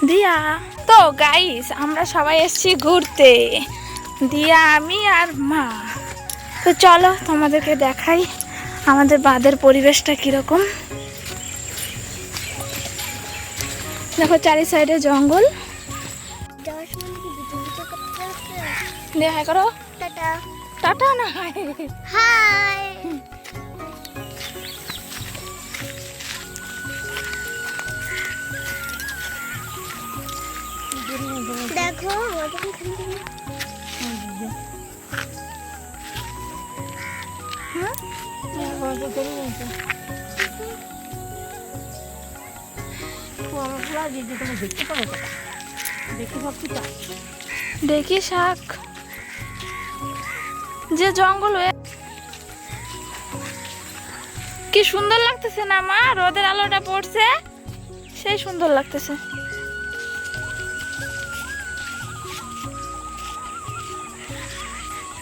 দিয়া তো গাইস আমরা সবাই এসেছি ঘুরতে, দিয়া আমি আর মা। তো চলো তোমাদেরকে দেখাই আমাদের বাঁধের পরিবেশটা কিরকম। দেখো চারি সাইডে জঙ্গল। দেখা করো টাটা। টাটা না হাই। দেখো দেখি শাক যে জঙ্গল হয়ে কি সুন্দর লাগতেছে না মা, রোদের আলোটা পড়ছে সেই সুন্দর লাগতেছে।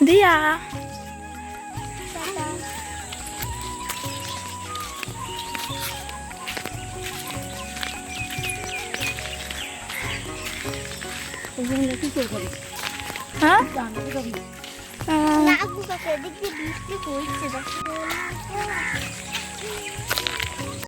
দিয়া হ্যাঁ না বৃষ্টি পড়ছে।